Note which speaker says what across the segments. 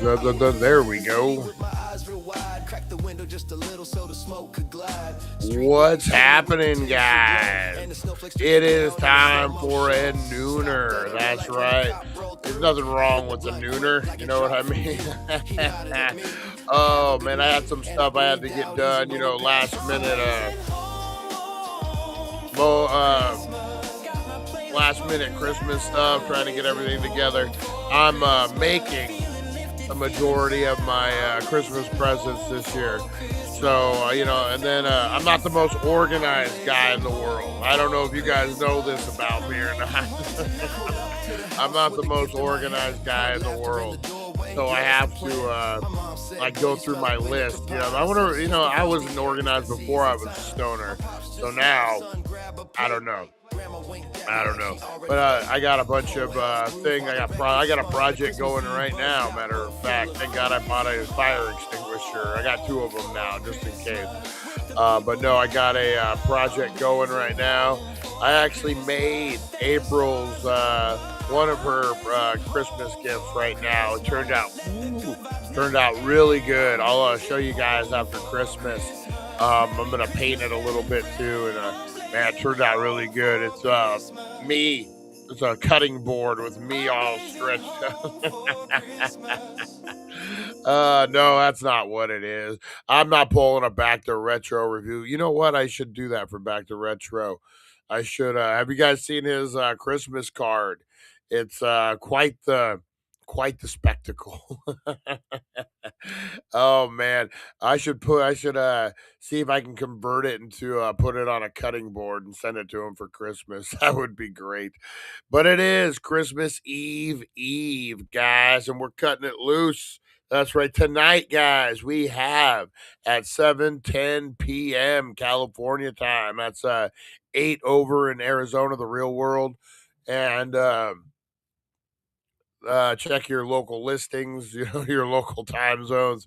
Speaker 1: There we go. What's happening, guys? It is time for a nooner. That's right. There's nothing wrong with the nooner. You know what I mean? Oh man, I had some stuff I had to get done. Last minute. Mo, last minute Christmas stuff. Trying to get everything together. I'm making a majority of my Christmas presents this year. So, and then I'm not the most organized guy in the world. I don't know if you guys know this about me or not. I'm not the most organized guy in the world. So I have to go through my list. I wonder, I wasn't organized before I was a stoner. So now, I don't know. But I got a bunch of things. I got a project going right now. Matter of fact, thank God I bought a fire extinguisher. I got two of them now, just in case. But no, I got a project going right now. I actually made April's one of her Christmas gifts right now. It turned out really good. I'll show you guys after Christmas. I'm gonna paint it a little bit too, and man, it turned out really good. It's me. It's a cutting board with me all stretched out. No, that's not what it is. I'm not pulling a Back to Retro review. You know what? I should do that for Back to Retro. I should. Have you guys seen his Christmas card? It's quite the spectacle. Oh man, I should see if I can convert it into put it on a cutting board and send it to him for Christmas. That would be great. But it is Christmas Eve, guys, and we're cutting it loose. That's right. Tonight, guys, we have at 7:10 p.m. California time. That's 8 over in Arizona, the real world. And check your local listings, your local time zones.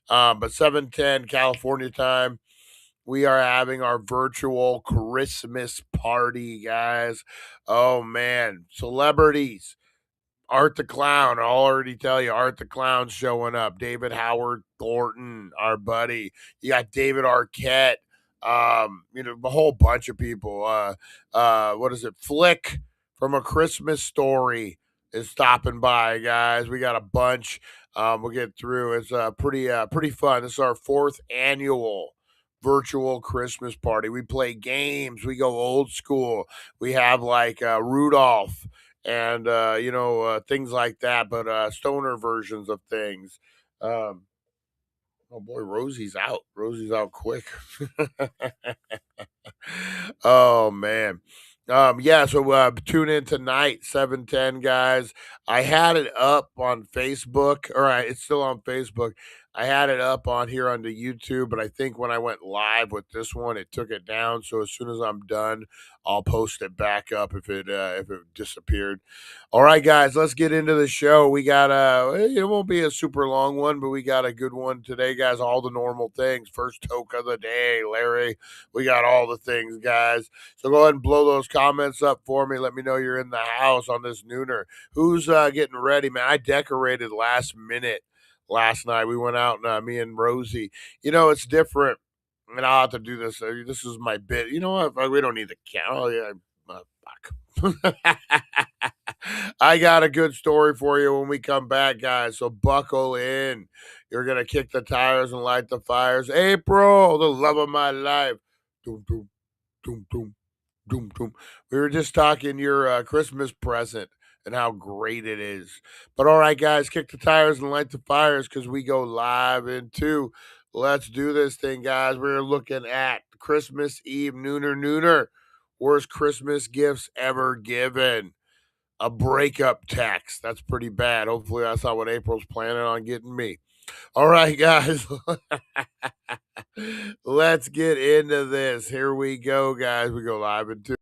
Speaker 1: But 7:10 California time, we are having our virtual Christmas party, guys. Oh man, celebrities. Art the Clown, I'll already tell you, Art the Clown's showing up. David Howard Thornton, our buddy. You got David Arquette, a whole bunch of people. What is it? Flick from A Christmas Story is stopping by, guys. We got a bunch. We'll get through. It's pretty fun. This is our 4th annual virtual Christmas party. We play games. We go old school. We have like Rudolph and things like that, but stoner versions of things. Oh boy, Rosie's out quick. Oh man. Yeah, so tune in tonight, 7:10, guys. I had it up on Facebook, it's still on Facebook. I had it up on here on the YouTube, but I think when I went live with this one, it took it down. So as soon as I'm done, I'll post it back up if it disappeared. All right, guys, let's get into the show. We got it won't be a super long one, but we got a good one today, guys. All the normal things. First toke of the day, Larry. We got all the things, guys. So go ahead and blow those comments up for me. Let me know you're in the house on this nooner. Who's getting ready, man? I decorated last minute last night. We went out, and me and Rosie. It's different. And I'll have to do this. This is my bit. You know what? We don't need the count. Oh, yeah. Fuck. I got a good story for you when we come back, guys. So buckle in. You're going to kick the tires and light the fires. April, the love of my life. Doom, doom, doom, doom, doom, doom. We were just talking your Christmas present and how great it is. But all right, guys, kick the tires and light the fires because we go live in 2. Let's do this thing, guys. We're looking at Christmas Eve nooner. Worst Christmas gifts ever given. A breakup text. That's pretty bad. Hopefully that's not what April's planning on getting me. All right, guys. Let's get into this. Here we go, guys. We go live in 2.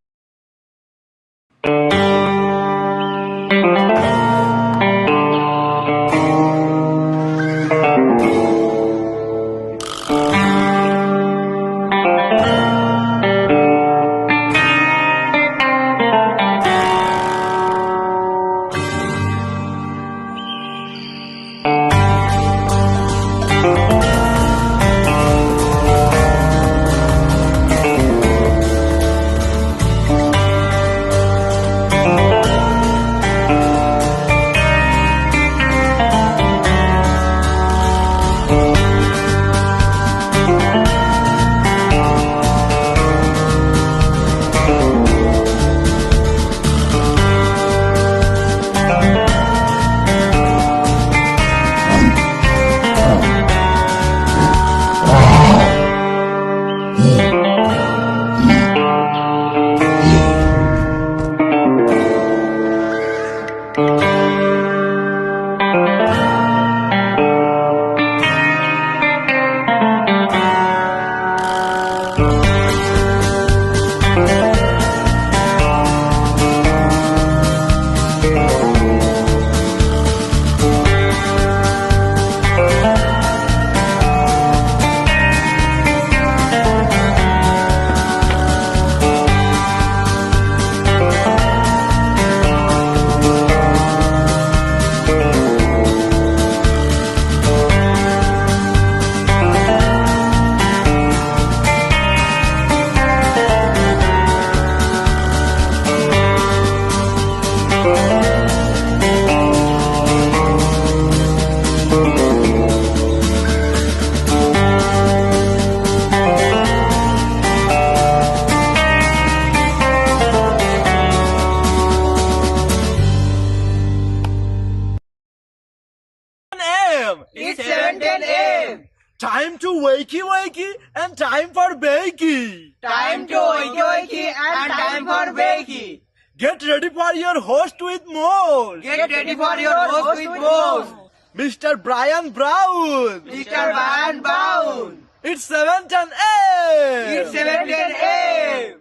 Speaker 2: a.m.
Speaker 3: It's 7:10 a.m.
Speaker 2: Time to wakey wakey and time for bakey.
Speaker 3: Time to wakey wakey and time for bakey.
Speaker 2: Get ready for your host with more.
Speaker 3: Get ready for your host with more.
Speaker 2: Mr. Brian Brown.
Speaker 3: Mr. Brian Brown.
Speaker 2: It's 7:10 a.m.
Speaker 3: It's 7:10 a.m.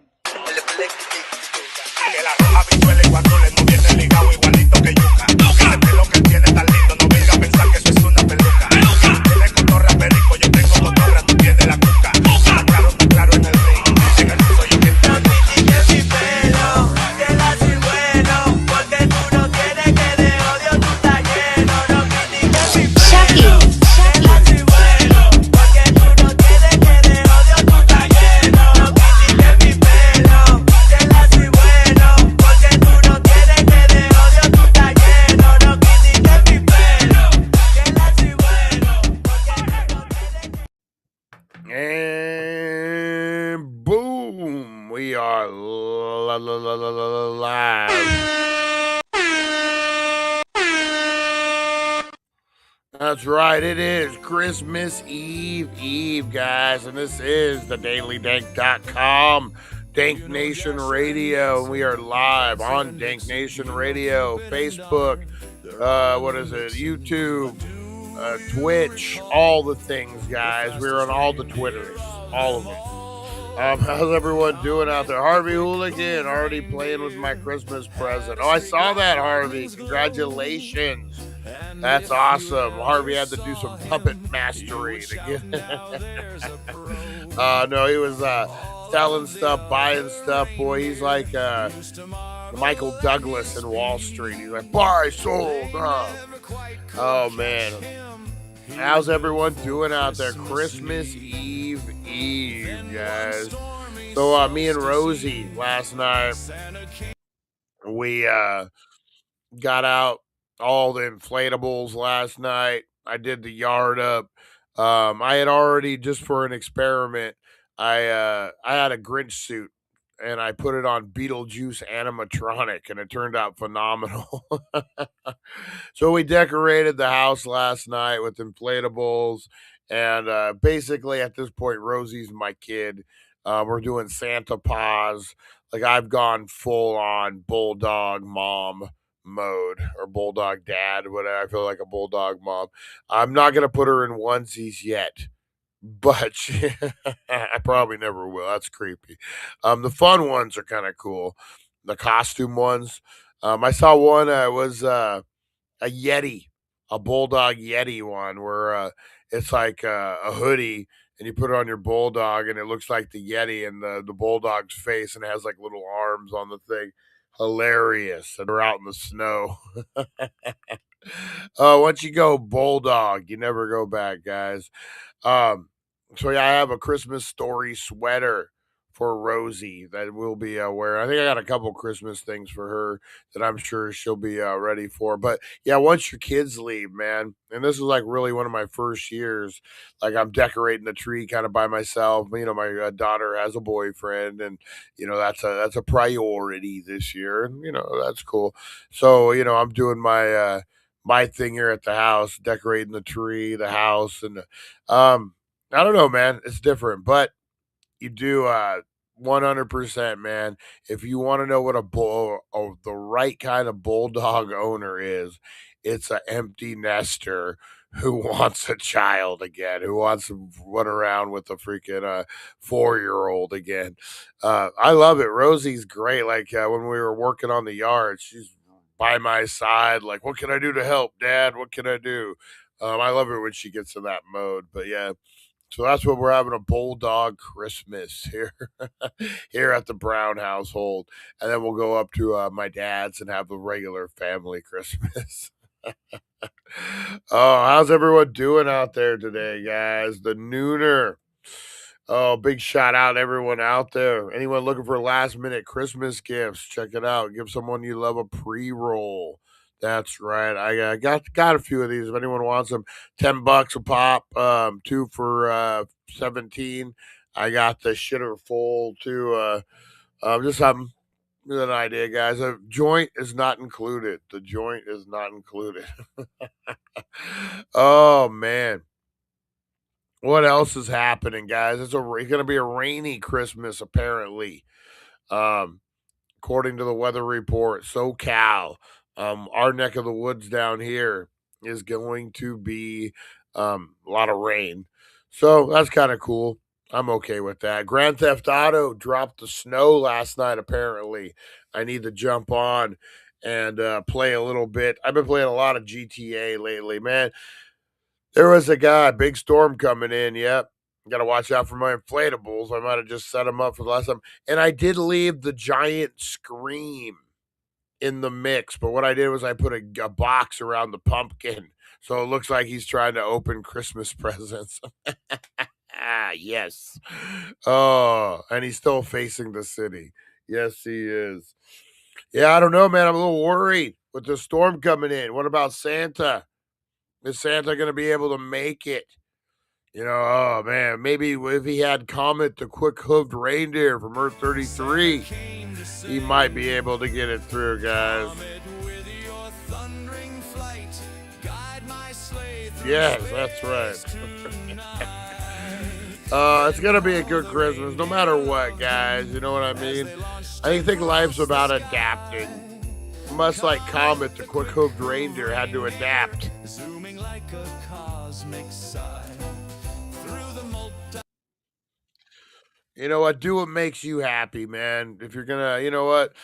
Speaker 4: Que la roja visuele cuando le moviene el ligado igualito que yuca. El pelo que tiene tan lindo, no venga a pensar que eso es una peluca. Tiene cotorra perico, yo tengo cotorra, tú tienes la cuca. Está claro en el ring, en el piso yo que
Speaker 5: No critiques mi pelo, que la soy bueno, porque tú no tienes que de odio tú estás lleno. No critiques mi pelo, que la soy bueno, porque tú no tienes que de odio tú estás lleno. No critiques mi pelo, que la soy bueno, porque tú no tienes que de odio tú estás lleno. No critiques mi pelo, que la soy bueno, porque tú no tienes que...
Speaker 1: And boom, we are live. That's right, it is Christmas Eve, guys, and this is the dailydank.com, Dank Nation Radio, and we are live on Dank Nation Radio, Facebook, YouTube, Twitch, all the things, guys. We're on all the Twitters, all of them. How's everyone doing out there? Harvey Hooligan, already playing with my Christmas present. Oh, I saw that, Harvey. Congratulations. That's awesome. Harvey had to do some puppet mastery to get. No, he was selling stuff, buying stuff. Boy, he's like Michael Douglas in Wall Street. He's like, buy, sold. Oh, man. How's everyone doing out there? Christmas Eve, guys. So me and Rosie last night, we got out all the inflatables last night. I did the yard up. I had already, just for an experiment, I had a Grinch suit and I put it on Beetlejuice animatronic and it turned out phenomenal. So we decorated the house last night with inflatables, and basically at this point Rosie's my kid. We're doing Santa paws. Like, I've gone full on bulldog mom mode, or bulldog dad, whatever. I feel like a bulldog mom. I'm not gonna put her in onesies yet, but I probably never will. That's creepy. The fun ones are kind of cool. The costume ones. I saw one. Was a Yeti, a bulldog Yeti one, where it's like a hoodie, and you put it on your bulldog, and it looks like the Yeti and the bulldog's face, and it has like little arms on the thing. Hilarious. And we're out in the snow. Once you go bulldog, you never go back, guys. So yeah, I have a Christmas story sweater for Rosie that we'll be wearing. I think I got a couple Christmas things for her that I'm sure she'll be ready for. But yeah, once your kids leave, man, and this is like really one of my first years, like I'm decorating the tree kind of by myself. You know, my daughter has a boyfriend, and you know that's a priority this year, and you know that's cool. So you know, I'm doing my thing here at the house, decorating the tree, the house, and I don't know, man, it's different, but you do 100%, man. If you want to know what the right kind of bulldog owner is, it's an empty nester who wants a child again, who wants to run around with a freaking 4-year-old again. I love it. Rosie's great. Like when we were working on the yard, she's by my side. Like, what can I do to help, Dad? What can I do? I love it when she gets in that mode. But yeah. So that's what we're having, a bulldog Christmas here, here at the Brown household, and then we'll go up to my dad's and have a regular family Christmas. Oh, how's everyone doing out there today, guys? The nooner. Oh, big shout out to everyone out there. Anyone looking for last minute Christmas gifts? Check it out. Give someone you love a pre-roll. That's right. I got a few of these. If anyone wants them, $10 a pop. 2 for 17. I got the shitter full too. Just something. An idea, guys. A joint is not included. The joint is not included. Oh man. What else is happening, guys? It's going to be a rainy Christmas, apparently. Um, according to the weather report, SoCal, our neck of the woods down here is going to be a lot of rain. So that's kind of cool. I'm okay with that. Grand Theft Auto dropped the snow last night, apparently. I need to jump on and play a little bit. I've been playing a lot of GTA lately, man. There was a guy, big storm coming in. Yep. Got to watch out for my inflatables. I might have just set them up for the last time. And I did leave the giant scream in the mix, but what I did was I put a box around the pumpkin. So it looks like he's trying to open Christmas presents. Ah, yes. Oh, and he's still facing the city. Yes, he is. Yeah, I don't know, man. I'm a little worried with the storm coming in. What about Santa? Is Santa going to be able to make it? You know, oh man, maybe if he had Comet the quick hooved reindeer from Earth 33, he might be able to get it through, guys. Yes, that's right. It's gonna be a good Christmas, no matter what, guys. You know what I mean? I think life's about adapting. Much like Comet the quick hooved reindeer had to adapt. Zooming like a cosmic sigh. You know what? Do what makes you happy, man. If you're gonna, you know what?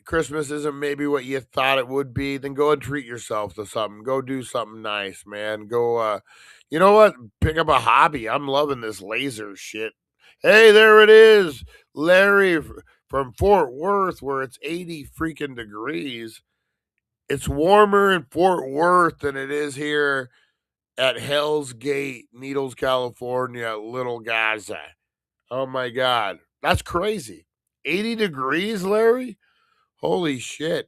Speaker 1: Christmas isn't maybe what you thought it would be, then go and treat yourself to something. Go do something nice, man. Go you know what? Pick up a hobby. I'm loving this laser shit. Hey, there it is. Larry from Fort Worth, where it's 80 freaking degrees. It's warmer in Fort Worth than it is here at Hell's Gate, Needles, California, Little Gaza. Oh my God. That's crazy. 80 degrees, Larry? Holy shit.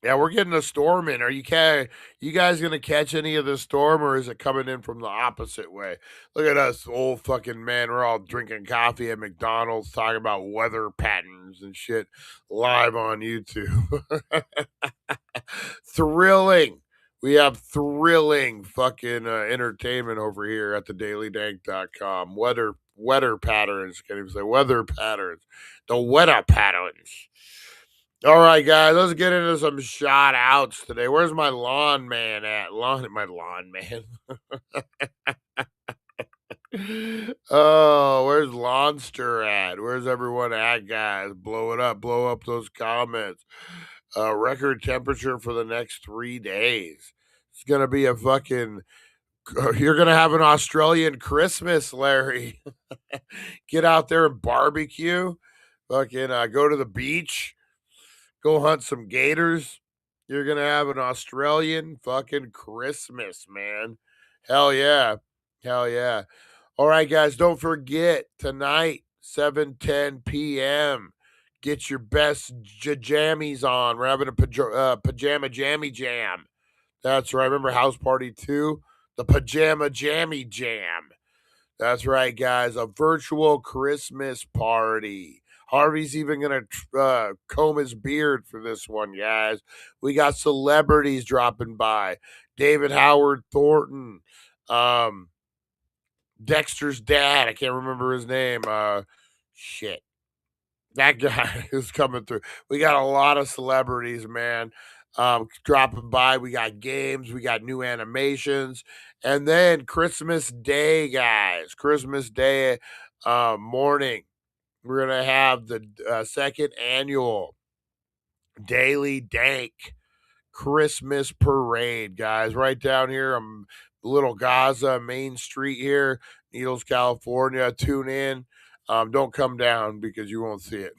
Speaker 1: Yeah, we're getting a storm in. You guys gonna catch any of the storm, or is it coming in from the opposite way? Look at us, old fucking men. We're all drinking coffee at McDonald's, talking about weather patterns and shit live on YouTube. Thrilling. We have thrilling fucking entertainment over here at thedailydank.com. Weather patterns. Can't even say weather patterns. The weather patterns. All right, guys, let's get into some shout outs today. Where's my lawn man at? My lawn man. Oh, where's Lawnster at? Where's everyone at, guys? Blow it up. Blow up those comments. Record temperature for the next 3 days. It's going to be a fucking. You're going to have an Australian Christmas, Larry. Get out there and barbecue. Fucking go to the beach. Go hunt some gators. You're going to have an Australian fucking Christmas, man. Hell yeah. Hell yeah. All right, guys, don't forget tonight, 7:10 p.m. Get your best jammies on. We're having a pajama jammy jam. That's right. Remember House Party 2? The pajama jammy jam. That's right, guys. A virtual Christmas party. Harvey's even going to comb his beard for this one, guys. We got celebrities dropping by. David Howard Thornton. Dexter's dad. I can't remember his name. Shit. That guy is coming through. We got a lot of celebrities, man. Dropping by. We got games. We got new animations. And then Christmas Day, guys. Christmas Day morning. We're going to have the second annual Daily Dank Christmas Parade, guys. Right down here. Little Gaza, Main Street here, Needles, California. Tune in. Don't come down because you won't see it.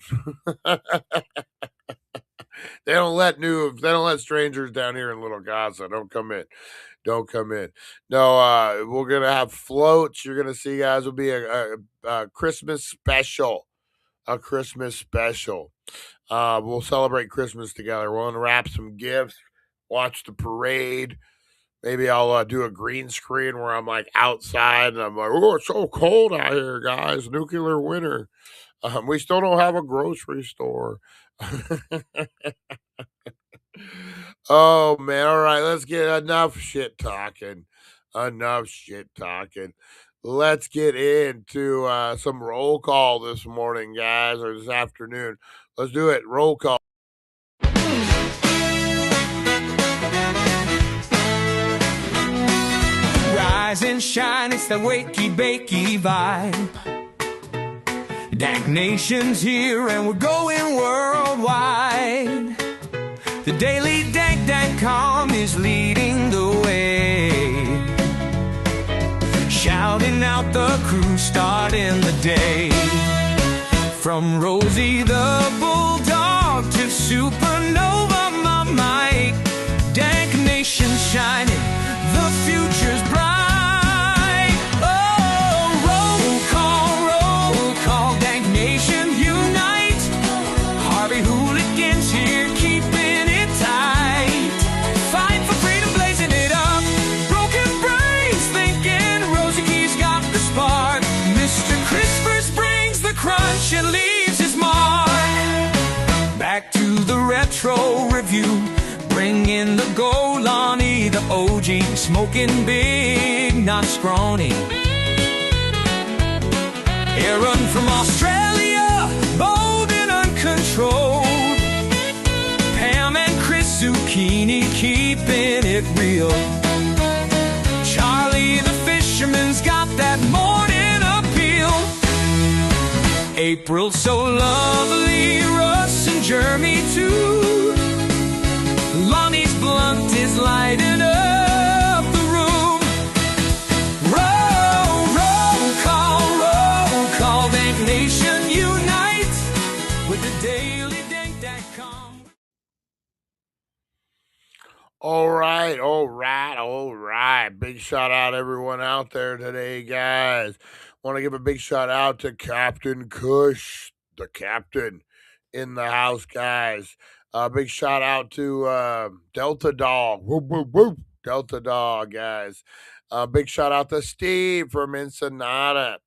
Speaker 1: They don't let strangers down here in Little Gaza. Don't come in. Don't come in. No, we're gonna have floats. You're gonna see, guys. Will be a Christmas special. A Christmas special. We'll celebrate Christmas together. We'll unwrap some gifts. Watch the parade. Maybe I'll do a green screen where I'm like outside and I'm like, oh, it's so cold out here, guys. Nuclear winter. We still don't have a grocery store. Oh man, all right, let's get enough shit talking. Enough shit talking. Let's get into some roll call this morning, guys, or this afternoon. Let's do it. Roll call.
Speaker 6: Rise and shine, it's the Wakey Bakey vibe. Dank Nation's here and we're going worldwide. The daily dank.com is leading the way, shouting out the crew, starting the day. From Rosie the Bulldog to Supernova, my Mike. Dank Nation shining, the future's bright. Oh, roll call, Dank Nation unite. Harvey Hooligans here, keeping it tight. Fight for freedom, blazing it up. Broken brains thinking Rosie Key's got the spark. Mr. Crispers brings the crunch and leaves his mark. Back to the retro review, bringing the Golani, the OG, smoking big, not scrawny. Aaron from Australia, bold and uncontrolled. Pam and Chris Zucchini, keeping it real. Charlie the fisherman's got that morning appeal. April so lovely, Russ and Jeremy too. Lonnie's blunt is lighting up the room. Roll call, Dank Nation unite with the daily dank.com.
Speaker 1: All right. Big shout out everyone out there today, guys. Want to give a big shout out to Captain Kush, the captain in the house, guys. Big shout out to Delta Dog. Whoop, whoop, whoop. Delta Dog, guys. Big shout out to Steve from Ensenada.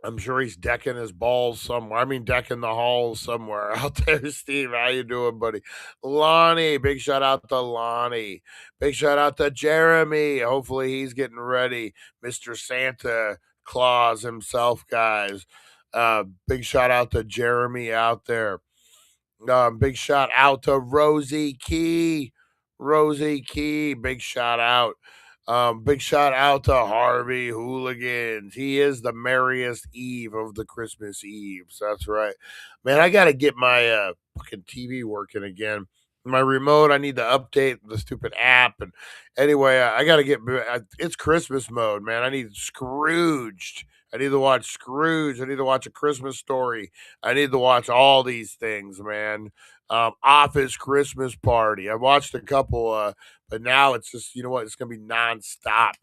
Speaker 1: I'm sure he's decking his balls somewhere. I mean, decking the halls somewhere out there. Steve, how you doing, buddy? Lonnie, big shout out to Lonnie. Big shout out to Jeremy. Hopefully he's getting ready. Mr. Santa Claus himself, guys. Big shout out to Jeremy out there. Big shout out to Rosie Key. Rosie Key, big shout out. Big shout out to Harvey Hooligans. He is the merriest eve of the Christmas Eves. That's right. Man, I got to get my fucking TV working again. My remote, I need to update the stupid app. And anyway, I got to get it's Christmas mode, man. I need Scrooged. I need to watch Scrooge. I need to watch A Christmas Story. I need to watch all these things, man. Office Christmas Party. I watched a couple, but now it's just, you know what? It's going to be nonstop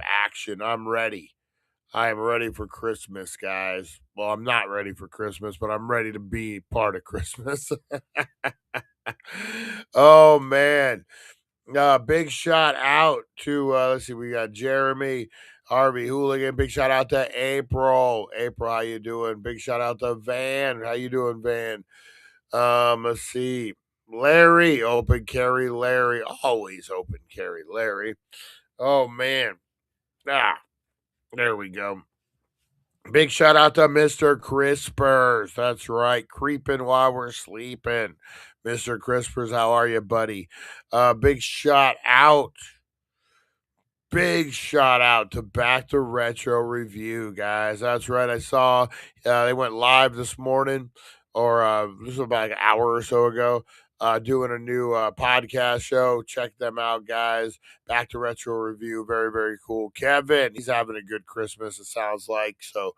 Speaker 1: action. I'm ready. I am ready for Christmas, guys. Well, I'm not ready for Christmas, but I'm ready to be part of Christmas. Oh, man. Big shout out to, let's see, we got Jeremy, Harvey Hooligan. Big shout out to April. April, how you doing? Big shout out to Van. How you doing, Van? Let's see. Larry, open carry Larry. Always open carry Larry. Oh, man. There we go. Big shout out to Mr. Crispers. That's right. Creeping while we're sleeping. Mr. Crispers, how are you, buddy? Big shout out. Big shout out to Back to Retro Review, guys. That's right. I saw they went live this morning, or this was about an hour or so ago, doing a new podcast show. Check them out, guys. Back to Retro Review. Very, very cool. Kevin, he's having a good Christmas, it sounds like. So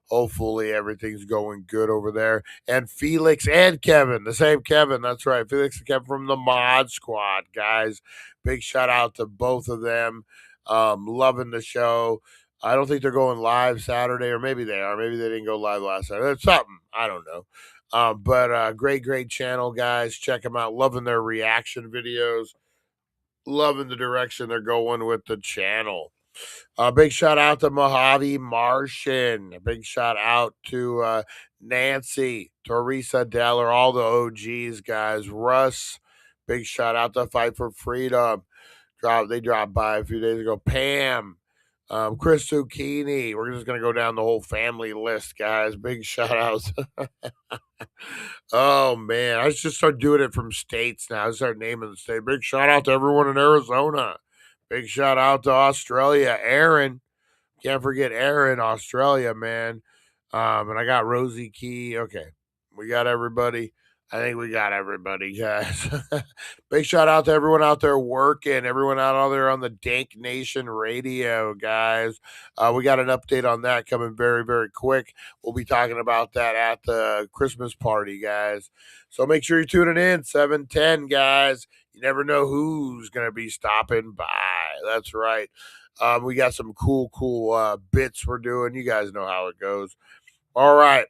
Speaker 1: hopefully everything's going good over there. And Felix and Kevin, the same Kevin. That's right. Felix and Kevin from the Mod Squad, guys. Big shout out to both of them. Loving the show. I don't think they're going live Saturday, or maybe they are. Maybe they didn't go live last Saturday. It's something. I don't know. But great channel, guys. Check them out. Loving their reaction videos. Loving the direction they're going with the channel. Big shout out to Mojave Martian. A big shout out to Nancy, Teresa Deller, all the OGs, guys. Russ, Big shout out to Fight for Freedom. They dropped by a few days ago. Pam, Chris Zucchini. We're just gonna go down the whole family list, guys. Big shout outs. Oh man, I should start doing it from states now. I start naming the state. Big shout out to everyone in Arizona. Big shout out to Australia. Aaron. Can't forget Aaron, Australia, man. And I got Rosie Key. Okay. We got everybody. I think we got everybody, guys. Big shout out to everyone out there working, everyone out there on the Dank Nation radio, guys. We got an update on that coming very, very quick. We'll be talking about that at the Christmas party, guys. So make sure you're tuning in, 7:10, guys. You never know who's going to be stopping by. That's right. We got some cool bits we're doing. You guys know how it goes. All right.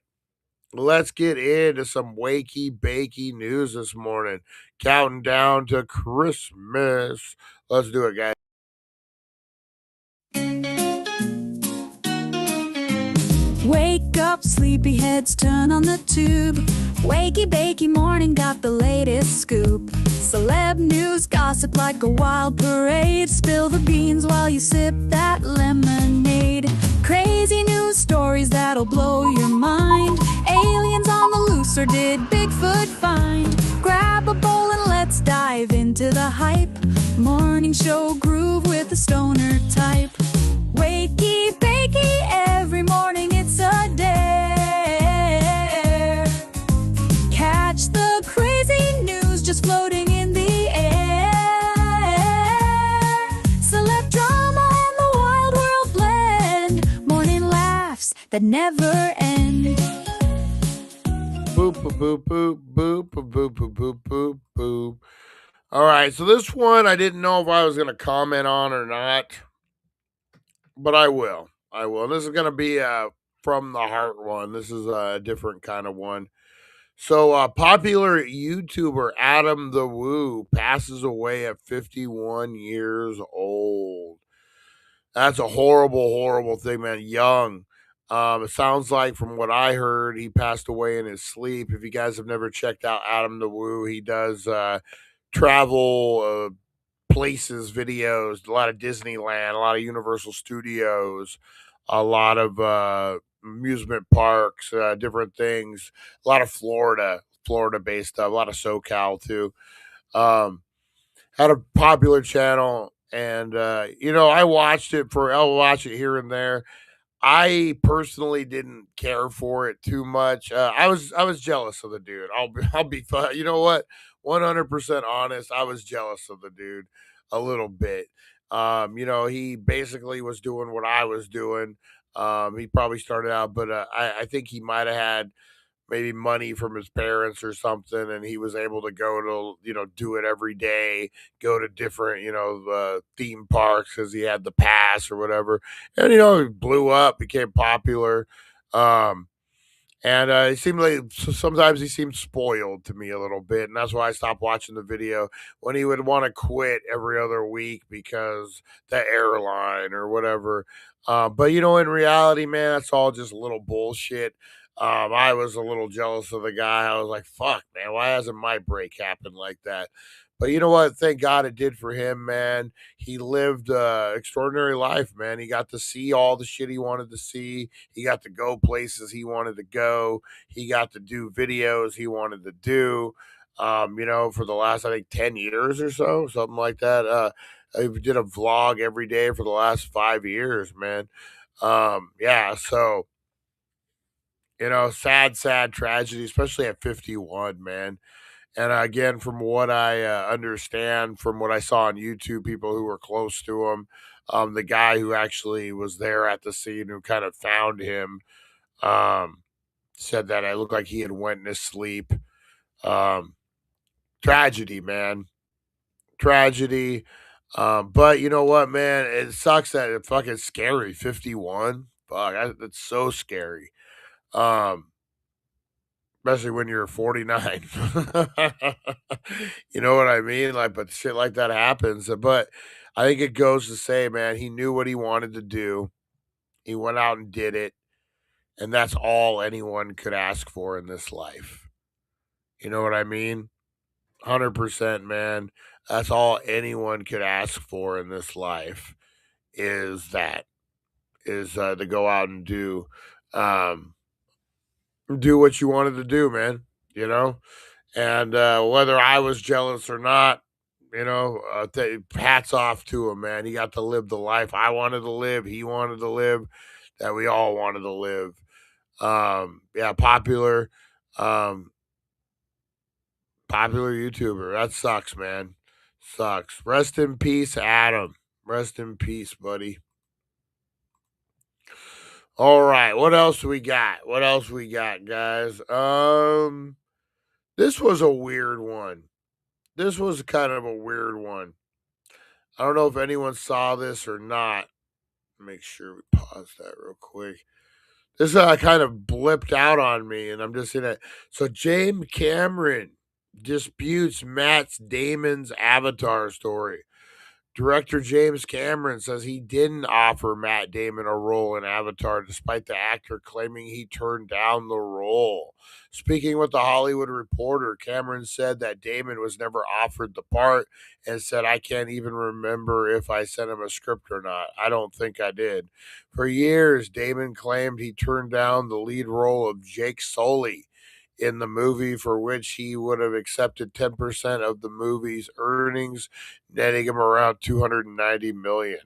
Speaker 1: Let's get into some wakey bakey news this morning. Counting down to Christmas. Let's do it, guys.
Speaker 7: Wake up, sleepyheads, turn on the tube. Wakey bakey morning got the latest scoop. Celeb news, gossip like a wild parade. Spill the beans while you sip that lemonade. Crazy news stories that'll blow your mind. Aliens on the loose, or did Bigfoot find? Grab a bowl and let's dive into the hype. Morning show groove with the stoner type. Wakey bakey, every morning it's a dare. Catch the crazy news just floating in the air. Celeb drama and the wild world blend. Morning laughs that never end.
Speaker 1: Boop, boop, boop, boop, boop, boop, boop, boop, boop, boop, boop. All right, so this one I didn't know if I was going to comment on or not, but I will. I will. This is going to be from the heart one. This is a different kind of one. So, popular YouTuber Adam the Woo passes away at 51 years old. That's a horrible thing, man. Young. It sounds like from what I heard, he passed away in his sleep. If you guys have never checked out Adam the Woo, he does travel places videos, a lot of Disneyland, a lot of Universal Studios, a lot of amusement parks, different things, a lot of Florida based stuff, a lot of SoCal too. Had a popular channel, and I'll watch it here and there. I personally didn't care for it too much. I was jealous of the dude. I'll be you know what? 100% honest. I was jealous of the dude a little bit. He basically was doing what I was doing. He probably started out, but I think he might have had maybe money from his parents or something, and he was able to go to do it every day, go to different theme parks because he had the pass or whatever, and he blew up, became popular. And it seemed like sometimes he seemed spoiled to me a little bit, and that's why I stopped watching the video when he would want to quit every other week because the airline or whatever. But in reality, man, that's all just a little bullshit. I was a little jealous of the guy. I was like, fuck, man, why hasn't my break happened like that? But you know what? Thank God it did for him, man. He lived extraordinary life, man. He got to see all the shit he wanted to see. He got to go places he wanted to go. He got to do videos he wanted to do. For the last, I think, 10 years or so, something like that. He did a vlog every day for the last 5 years, man. Yeah, so sad tragedy, especially at 51, man. And again, from what I understand, from what I saw on YouTube, people who were close to him, the guy who actually was there at the scene who kind of found him, said that it looked like he had went in his sleep. Tragedy, man. Tragedy. But you know what, man? It sucks that it's fucking scary. 51. Fuck, that's so scary. Especially when you're 49. You know what I mean? Like, but shit like that happens. But I think it goes to say, man, he knew what he wanted to do. He went out and did it. And that's all anyone could ask for in this life. You know what I mean? 100%, man. That's all anyone could ask for in this life is to go out and um, do what you wanted to do, man. You know, and whether I was jealous or not, hats off to him, man. He got to live the life I wanted to live. He wanted to live, that we all wanted to live. Yeah, um, popular YouTuber. That sucks, man. Sucks. Rest in peace, Adam. Rest in peace, buddy. All right, what else we got? What else we got, guys? This was a weird one. This was kind of a weird one. I don't know if anyone saw this or not. Make sure we pause that real quick. This kind of blipped out on me, and I'm just seeing it. So James Cameron disputes Matt Damon's Avatar story. Director James Cameron says he didn't offer Matt Damon a role in Avatar, despite the actor claiming he turned down the role. Speaking with the Hollywood Reporter, Cameron said that Damon was never offered the part and said, "I can't even remember if I sent him a script or not. I don't think I did." For years, Damon claimed he turned down the lead role of Jake Sully in the movie, for which he would have accepted 10% of the movie's earnings, netting him around $290 million.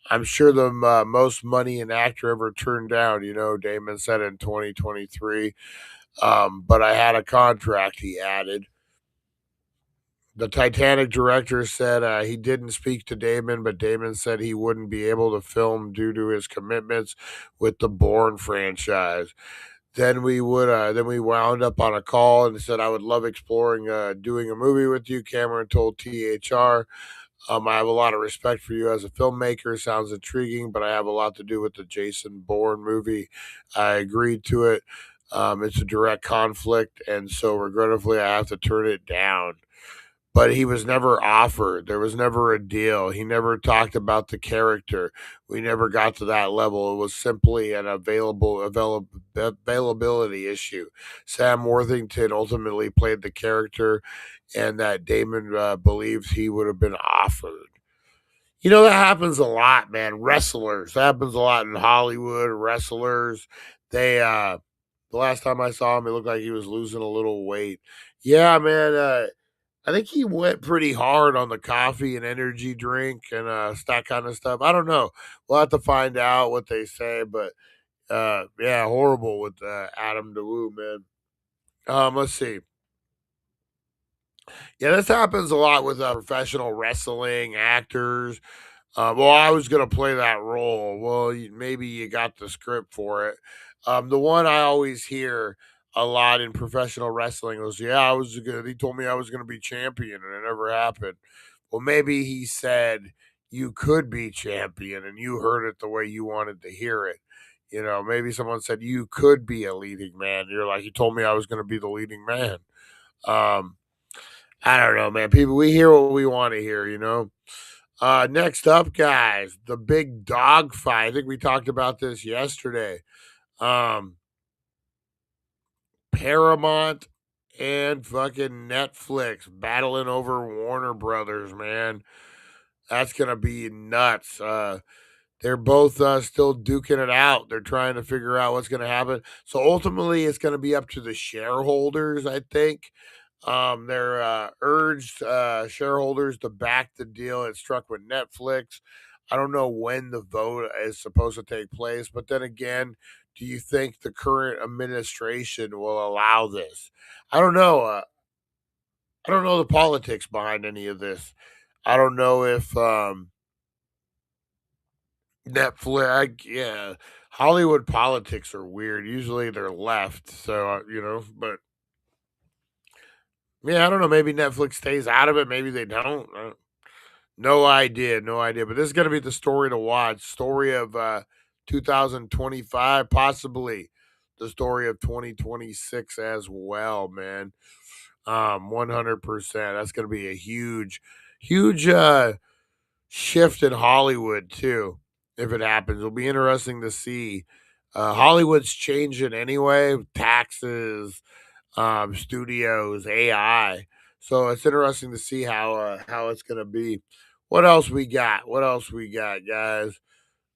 Speaker 1: I'm sure the most money an actor ever turned down, Damon said in 2023. But I had a contract, he added. The Titanic director said he didn't speak to Damon, but Damon said he wouldn't be able to film due to his commitments with the Bourne franchise. Then we wound up on a call and said, "I would love exploring doing a movie with you." Cameron told THR, "I have a lot of respect for you as a filmmaker. Sounds intriguing, but I have a lot to do with the Jason Bourne movie. I agreed to it. It's a direct conflict, and so regrettably, I have to turn it down." But he was never offered. There was never a deal. He never talked about the character. We never got to that level. It was simply an availability issue. Sam Worthington ultimately played the character, and that Damon believes he would have been offered. That happens a lot, man. Wrestlers. That happens a lot in Hollywood. Wrestlers. The last time I saw him, it looked like he was losing a little weight. Yeah, man. I think he went pretty hard on the coffee and energy drink and that kind of stuff. I don't know. We'll have to find out what they say, but yeah, horrible with Adam DeWoo, man. Let's see. Yeah, this happens a lot with professional wrestling actors. Well, I was gonna play that role. Well, maybe you got the script for it. The one I always hear a lot in professional wrestling was, "Yeah, I was good. He told me I was gonna be champion, and it never happened." Well, maybe he said you could be champion, and you heard it the way you wanted to hear it. Maybe someone said you could be a leading man. You're like, "He told me I was gonna be the leading man." Um, I don't know, man. People, we hear what we want to hear. Next up, guys, the big dog fight. I think we talked about this yesterday. Paramount and fucking Netflix battling over Warner Brothers, man. That's gonna be nuts. They're both still duking it out. They're trying to figure out what's gonna happen. So ultimately, it's gonna be up to the shareholders, I think. They're urged shareholders to back the deal it struck with Netflix. I don't know when the vote is supposed to take place, but then again, do you think the current administration will allow this? I don't know. I don't know the politics behind any of this. I don't know if Netflix. Yeah, Hollywood politics are weird. Usually they're left, so but yeah, I don't know. Maybe Netflix stays out of it. Maybe they don't. No idea. No idea. But this is going to be the story to watch. Story of 2025, possibly the story of 2026 as well, man. 100%. That's going to be a huge, huge shift in Hollywood, too, if it happens. It'll be interesting to see. Hollywood's changing anyway. Taxes, studios, AI. So it's interesting to see how it's gonna be. What else we got? What else we got, guys?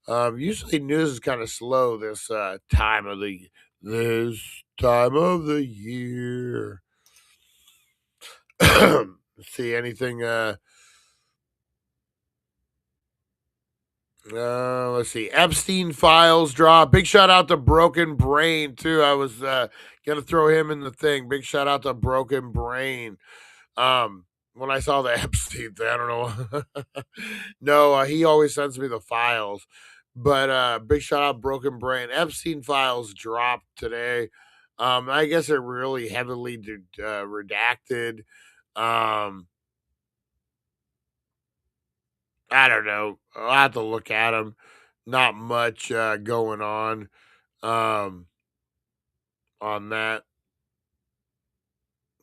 Speaker 1: Usually news is kind of slow this time of the year. Let's see anything. Let's see. Epstein files drop. Big shout out to Broken Brain too. I was gonna throw him in the thing. Big shout out to Broken Brain. When I saw the Epstein thing, I don't know. No, he always sends me the files. But big shout out Broken Brain. Epstein files dropped today. I guess it really heavily redacted. Um, I don't know. I'll have to look at them. Not much going um, on that,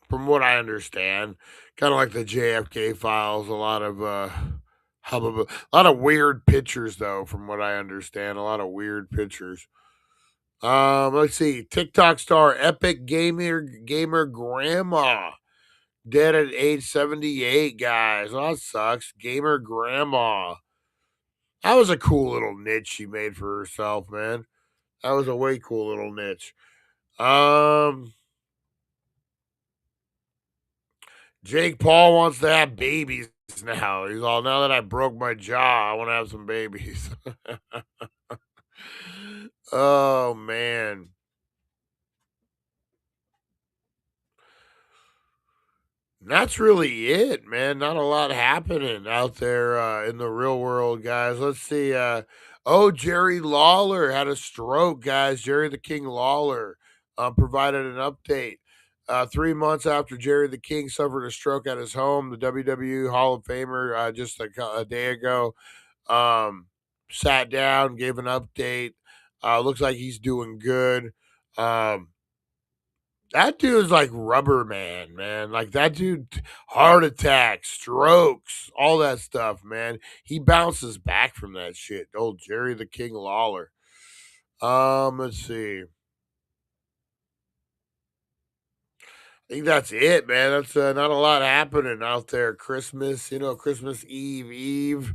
Speaker 1: from what I understand. Kind of like the JFK files. A lot of hubbub, a lot of weird pictures, though, from what I understand. A lot of weird pictures. Let's see. TikTok star Epic Gamer Grandma dead at age 78, guys. Oh, that sucks. Gamer Grandma. That was a cool little niche she made for herself, man. That was a way cool little niche. Jake Paul wants to have babies now. He's all, now that I broke my jaw, I want to have some babies. Oh man. That's really it, man. Not a lot happening out there in the real world, guys. Let's see. Jerry Lawler had a stroke, guys. Jerry the King Lawler provided an update. 3 months after Jerry the King suffered a stroke at his home, the WWE Hall of Famer just a day ago sat down, gave an update. Looks like he's doing good. Um, that dude's like Rubber Man. Like that dude, heart attacks, strokes, all that stuff, man. He bounces back from that shit. Old Jerry the King Lawler. Let's see. I think that's it, man. That's not a lot happening out there. Christmas, Christmas Eve.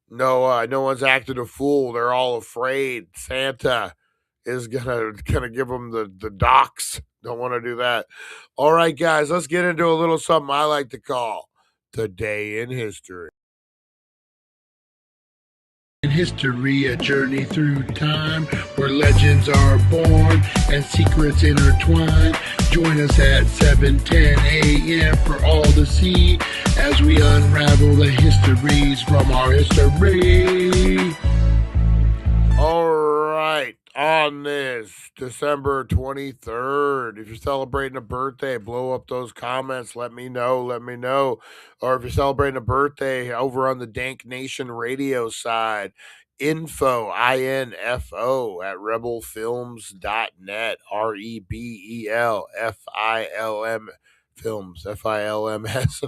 Speaker 1: No one's acting a fool. They're all afraid. Santa is gonna give them the docs. Don't want to do that. All right, guys, let's get into a little something I like to call Today in History.
Speaker 8: In history, a journey through time where legends are born and secrets intertwine. Join us at 7:10 a.m. for all to see as we unravel the histories from our history.
Speaker 1: All right, on this December 23rd, if you're celebrating a birthday, blow up those comments. Let me know. Or if you're celebrating a birthday over on the Dank Nation radio side, info at rebelfilms.net, REBELFILM films, FILMS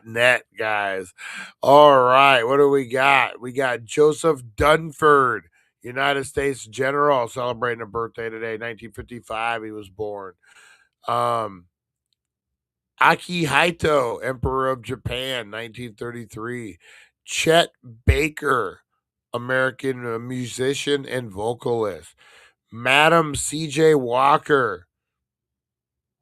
Speaker 1: .net, guys. All right, what do we got? We got Joseph Dunford, United States General, celebrating a birthday today. 1955, he was born. Akihito, Emperor of Japan, 1933. Chet Baker, American musician and vocalist. Madam C.J. Walker,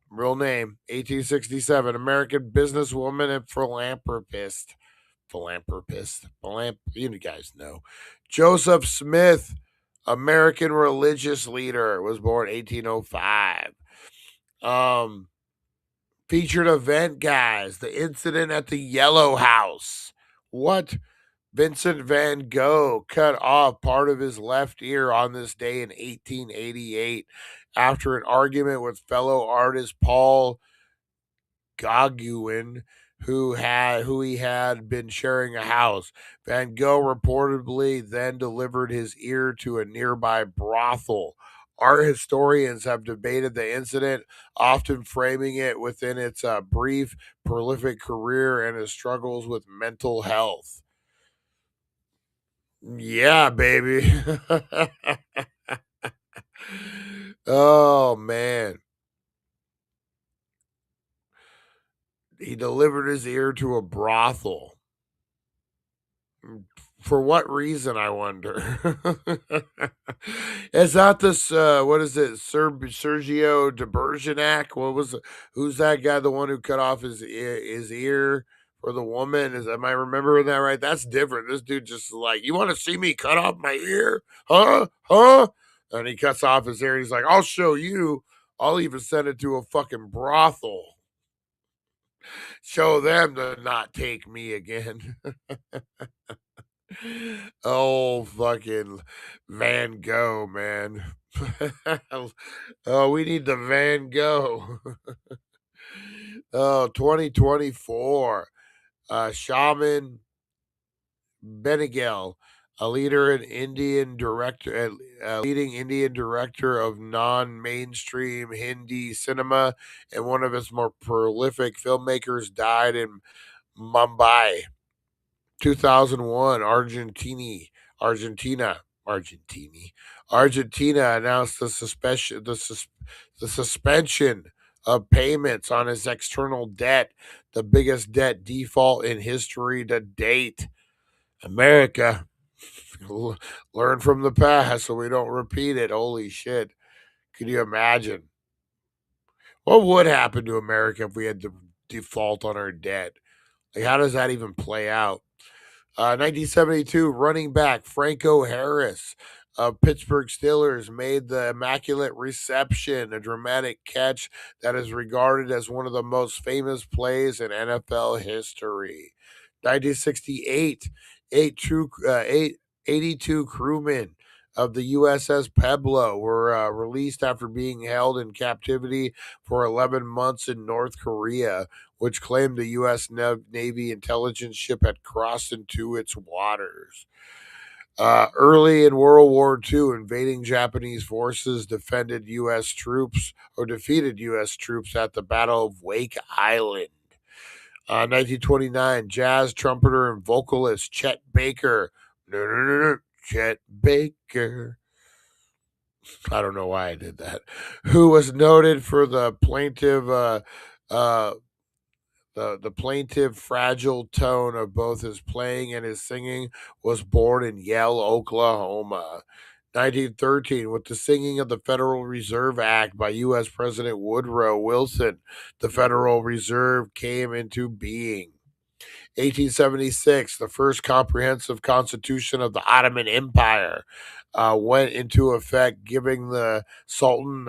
Speaker 1: real name, 1867, American businesswoman and philanthropist. You guys know. Joseph Smith, American religious leader, was born 1805. Featured event, guys, the incident at the Yellow House. What? Vincent van Gogh cut off part of his left ear on this day in 1888 after an argument with fellow artist Paul Gauguin, who he had been sharing a house. Van Gogh reportedly then delivered his ear to a nearby brothel. Art historians have debated the incident, often framing it within its brief, prolific career and his struggles with mental health. Yeah, baby. Oh, man. He delivered his ear to a brothel. For what reason, I wonder? Is that this, what is it, Sergio de Bergerac? Who's that guy, the one who cut off his ear for the woman? Am I remembering that right? That's different. This dude just like, you want to see me cut off my ear? Huh? And he cuts off his ear. He's like, I'll show you. I'll even send it to a fucking brothel. Show them to not take me again. Oh, fucking Van Gogh, man. Oh, we need the Van Gogh. Oh, 2024. Shaman Benigel, a leading Indian director of non-mainstream Hindi cinema and one of its more prolific filmmakers, died in Mumbai. 2001, Argentina announced the suspension of payments on its external debt, the biggest debt default in history to date. America, learn from the past so we don't repeat it. Holy shit. Could you imagine? What would happen to America if we had to default on our debt? Like, how does that even play out? 1972, running back Franco Harris of Pittsburgh Steelers made the Immaculate Reception, a dramatic catch that is regarded as one of the most famous plays in NFL history. 1968, 82 crewmen of the USS Pueblo were released after being held in captivity for 11 months in North Korea, which claimed the U.S. Navy intelligence ship had crossed into its waters. Early in World War II, invading Japanese forces defeated U.S. troops at the Battle of Wake Island. 1929, jazz trumpeter and vocalist Chet Baker. Chet Baker. I don't know why I did that. Who was noted for the plaintive the plaintive, fragile tone of both his playing and his singing, was born in Yale, Oklahoma. 1913, with the singing of the Federal Reserve Act by U.S. President Woodrow Wilson, the Federal Reserve came into being. 1876, the first comprehensive constitution of the Ottoman Empire went into effect, giving the Sultan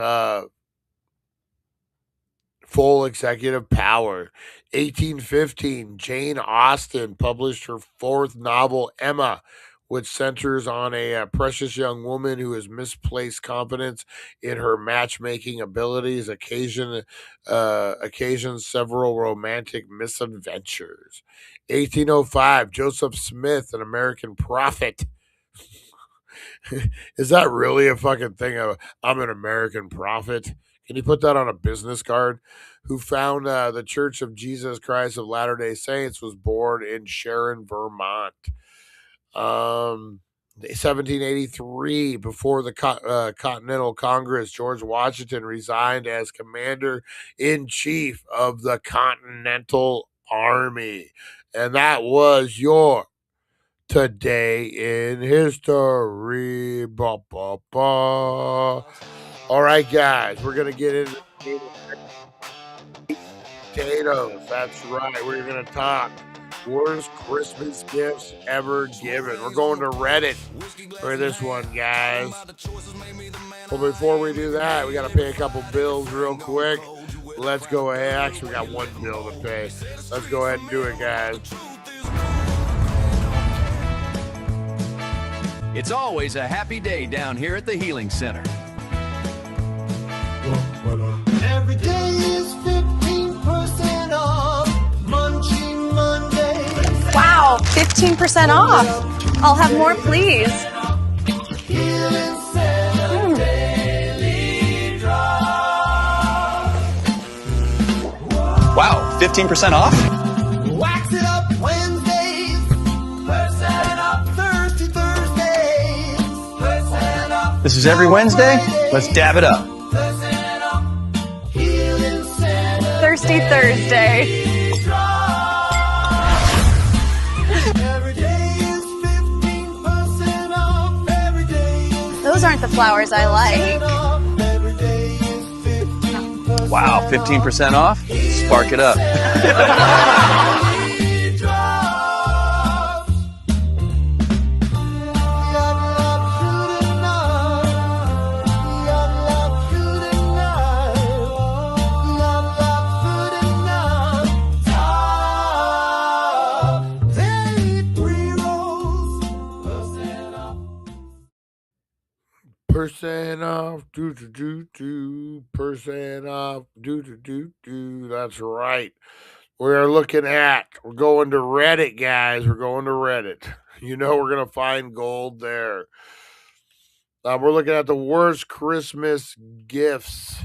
Speaker 1: full executive power. 1815, Jane Austen published her fourth novel, Emma, which centers on a precious young woman who has misplaced confidence in her matchmaking abilities, occasions several romantic misadventures. 1805, Joseph Smith, an American prophet. Is that really a fucking thing? I'm an American prophet. Can you put that on a business card? Who found the Church of Jesus Christ of Latter-day Saints, was born in Sharon, Vermont. 1783, before the Continental Congress, George Washington resigned as Commander-in-Chief of the Continental Army. And that was your Today in History. Ba, ba, ba. All right, guys, we're going to get into potatoes. That's right. We're going to talk worst Christmas gifts ever given. We're going to Reddit for this one, guys. Well, before we do that, we got to pay a couple bills real quick. Let's go ahead. Actually, we got one bill to pay. Let's go ahead and do it, guys.
Speaker 9: It's always a happy day down here at the Healing Center.
Speaker 2: Every day is 15% off. Munching Monday.
Speaker 3: Wow, 15% off. I'll have more, please.
Speaker 2: Healing Center Daily Draw.
Speaker 9: Wow, 15% off?
Speaker 2: Wax it up Wednesdays. Percent off Thursdays. Percent off.
Speaker 9: This is every Wednesday? Let's dab it up.
Speaker 2: Percent off. Healing Center
Speaker 3: Thirsty Thursday.
Speaker 10: the flowers I like.
Speaker 9: Wow, 15% off? Spark it up.
Speaker 1: Percent off, percent off, That's right. We're going to Reddit, guys. We're going to Reddit. You know we're gonna find gold there. We're looking at the worst Christmas gifts.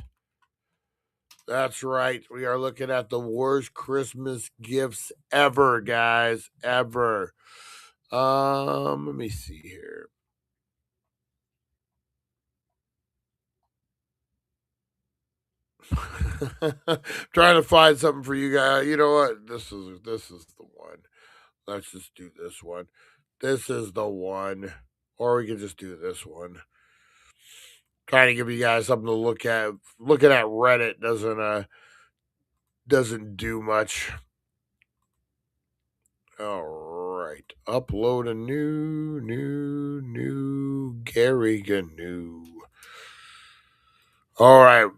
Speaker 1: That's right. We are looking at the worst Christmas gifts ever, guys. Ever. Let me see here. Trying to find something for you guys. You know what? This is the one. Let's just do this one. This is the one. Or we can just do this one. Trying to give you guys something to look at. Looking at Reddit doesn't do much. All right. Upload a new Gary Gnu. All right.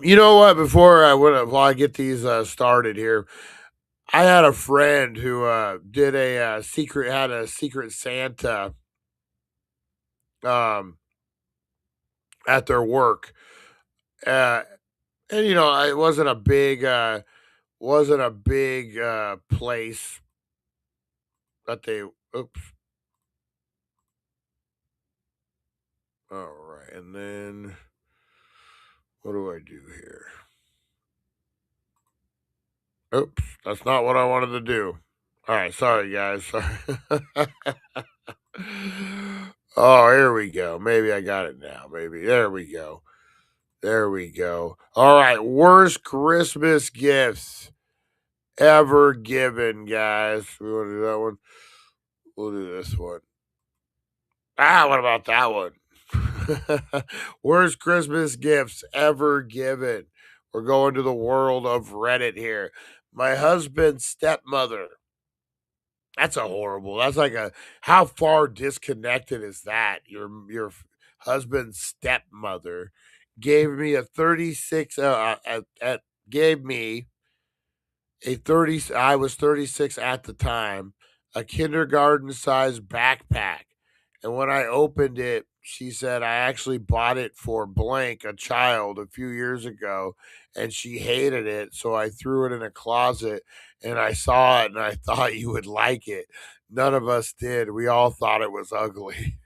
Speaker 1: You know what? While I get these started here, I had a friend who had a secret Santa at their work, and it wasn't a big place that they. Oops. All right, and then what do I do here? Oops, that's not what I wanted to do. All right, sorry guys. Sorry. Oh, here we go. Maybe I got it now. Maybe there we go. There we go. All right, worst Christmas gifts ever given, guys. We want to do that one. We'll do this one. What about that one? Worst Christmas gifts ever given. We're going to the world of Reddit here. My husband's stepmother. That's how far disconnected is that? Your husband's stepmother gave me a 36 gave me a 30 I was 36 at the time, a kindergarten sized backpack. And when I opened it, she said I actually bought it for blank, a child, a few years ago, and she hated it, so I threw it in a closet and I saw it and I thought you would like it. None of us did. We all thought it was ugly.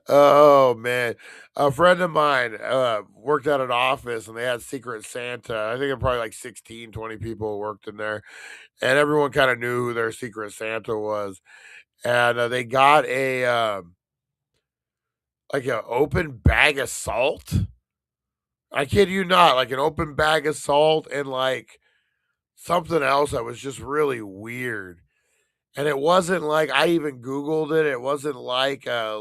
Speaker 1: Oh man, a friend of mine worked at an office and they had Secret Santa. I think it probably like 16, 20 people worked in there, and everyone kind of knew who their Secret Santa was. And they got like an open bag of salt. I kid you not, like an open bag of salt and like something else that was just really weird. And it wasn't like I even Googled it. It wasn't like I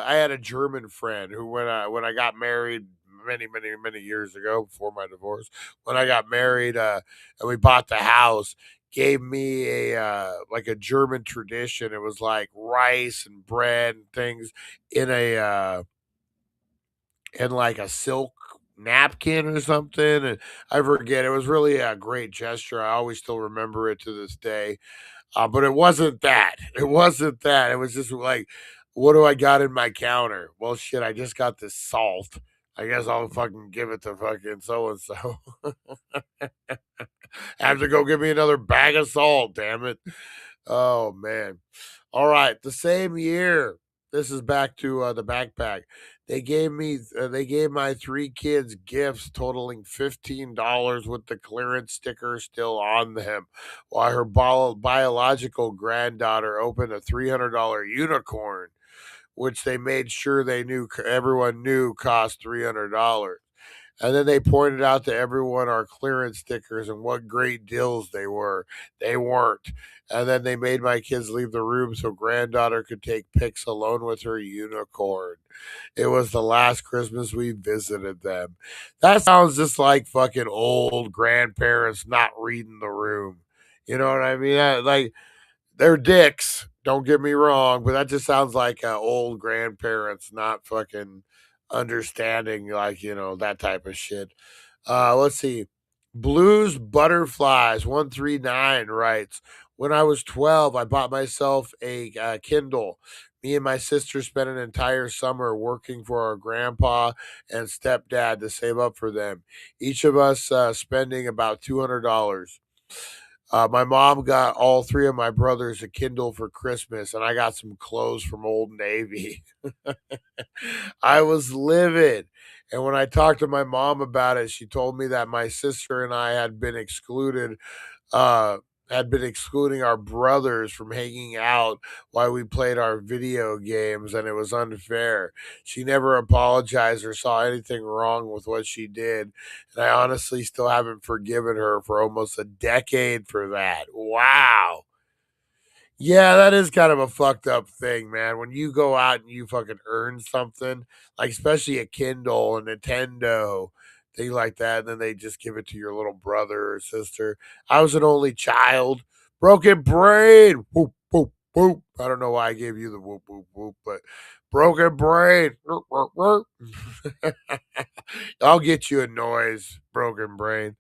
Speaker 1: had a German friend who when I got married many years ago before my divorce, when I got married and we bought the house, gave me a like a German tradition. It was like rice and bread and things in like a silk napkin or something. And I forget. It was really a great gesture. I always still remember it to this day. But it wasn't that. It wasn't that. It was just like, what do I got in my counter? Well, shit, I just got this salt. I guess I'll fucking give it to fucking so and so. Have to go give me another bag of salt, damn it. Oh man. All right, the same year. This is back to the backpack. They gave my 3 kids gifts totaling $15 with the clearance sticker still on them, while her biological granddaughter opened a $300 unicorn, which they made sure everyone knew cost $300. And then they pointed out to everyone our clearance stickers and what great deals they were. They weren't. And then they made my kids leave the room so granddaughter could take pics alone with her unicorn. It was the last Christmas we visited them. That sounds just like fucking old grandparents not reading the room. You know what I mean? Like, they're dicks. Don't get me wrong, but that just sounds like old grandparents not fucking understanding, like, that type of shit. Let's see. Blues Butterflies 139 writes, when I was 12, I bought myself a Kindle. Me and my sister spent an entire summer working for our grandpa and stepdad to save up for them. Each of us spending about $200. My mom got all three of my brothers a Kindle for Christmas, and I got some clothes from Old Navy. I was livid. And when I talked to my mom about it, she told me that my sister and I uh, had been excluding our brothers from hanging out while we played our video games, and it was unfair. She never apologized or saw anything wrong with what she did, and I honestly still haven't forgiven her for almost a decade for that. Wow. Yeah, that is kind of a fucked up thing, man. When you go out and you fucking earn something, like especially a Kindle, a Nintendo, thing like that, and then they just give it to your little brother or sister. I was an only child. Broken brain. Whoop, whoop, whoop. I don't know why I gave you the whoop, whoop, whoop, but broken brain. I'll get you a noise, broken brain.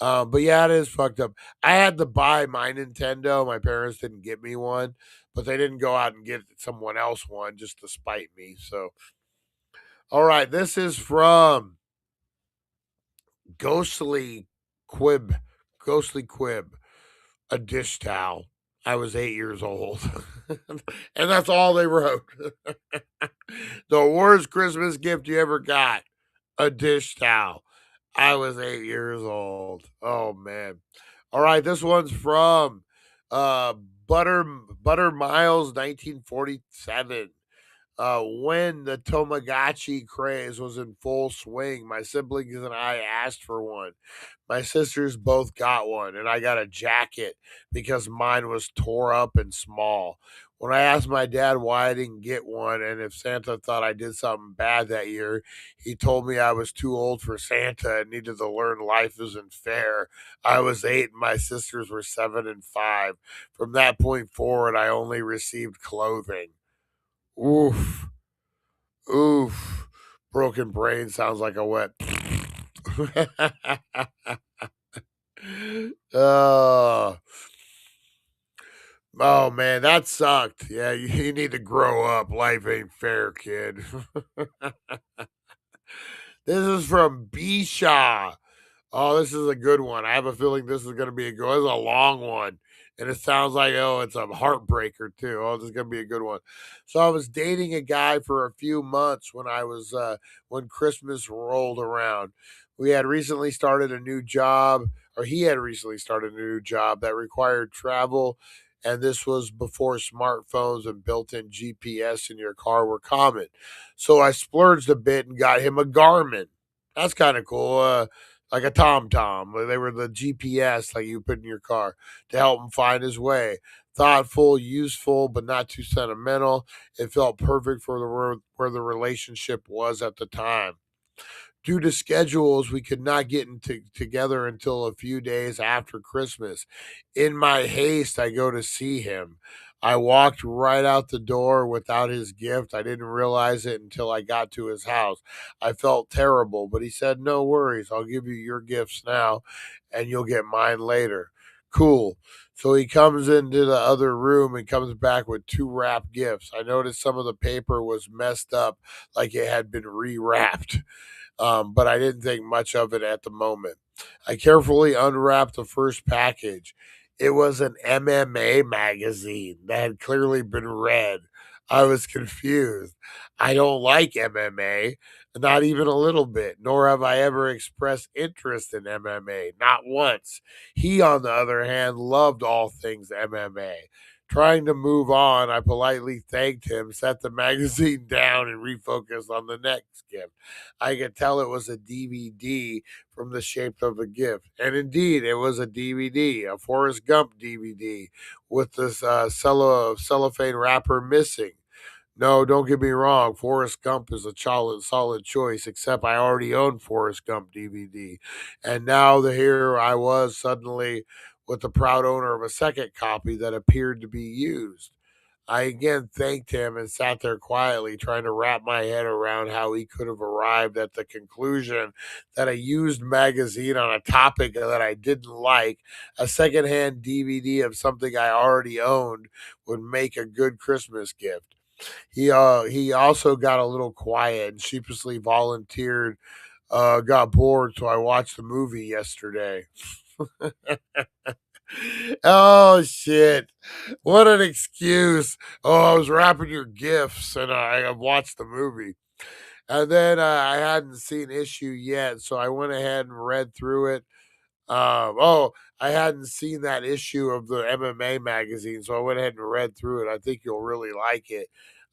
Speaker 1: But yeah, it is fucked up. I had to buy my Nintendo. My parents didn't get me one, but they didn't go out and get someone else one just to spite me. So, all right, this is from Ghostly Quib. Ghostly Quib, a dish towel. I was 8 years old. And that's all they wrote. The worst Christmas gift you ever got, a dish towel. I was 8 years old. Oh man. All right, this one's from uh Butter Butter Miles 1947. When the Tamagotchi craze was in full swing, my siblings and I asked for one. My sisters both got one, and I got a jacket because mine was tore up and small. When I asked my dad why I didn't get one and if Santa thought I did something bad that year, he told me I was too old for Santa and needed to learn life isn't fair. I was 8 and my sisters were 7 and 5. From that point forward, I only received clothing. Oof. Oof. Broken brain sounds like a wet. uh, oh man, that sucked. Yeah, you need to grow up. Life ain't fair, kid. This is from B Shaw. Oh, this is a good one. I have a feeling this is going to be a good one. This is a long one. And it sounds like, oh, it's a heartbreaker too. Oh, this is going to be a good one. So I was dating a guy for a few months when Christmas rolled around. We had recently started a new job, or he had recently started a new job that required travel. And this was before smartphones and built in GPS in your car were common. So I splurged a bit and got him a Garmin. That's kind of cool. Like a TomTom. They were the GPS like you put in your car to help him find his way. Thoughtful, useful, but not too sentimental. It felt perfect for where the relationship was at the time. Due to schedules, we could not get together until a few days after Christmas. In my haste, I go to see him. I walked right out the door without his gift. I didn't realize it until I got to his house. I felt terrible, but he said, no worries. I'll give you your gifts now and you'll get mine later. Cool. So he comes into the other room and comes back with two wrapped gifts. I noticed some of the paper was messed up, like it had been rewrapped. But I didn't think much of it at the moment. I carefully unwrapped the first package. It was an MMA magazine that had clearly been read. I was confused. I don't like MMA, not even a little bit, nor have I ever expressed interest in MMA, not once. He, on the other hand, loved all things MMA. Trying to move on, I politely thanked him, set the magazine down, and refocused on the next gift. I could tell it was a DVD from the shape of a gift. And indeed, it was a DVD, a Forrest Gump DVD, with this cellophane wrapper missing. No, don't get me wrong. Forrest Gump is a solid choice, except I already own Forrest Gump DVD. And now here I was suddenly with the proud owner of a second copy that appeared to be used. I again thanked him and sat there quietly, trying to wrap my head around how he could have arrived at the conclusion that a used magazine on a topic that I didn't like, a secondhand DVD of something I already owned, would make a good Christmas gift. He also got a little quiet and sheepishly volunteered, got bored, so I watched the movie yesterday. Oh shit. What an excuse. Oh, I was wrapping your gifts and I watched the movie. And then I hadn't seen issue yet, so I went ahead and read through it. I hadn't seen that issue of the MMA magazine, so I went ahead and read through it. I think you'll really like it.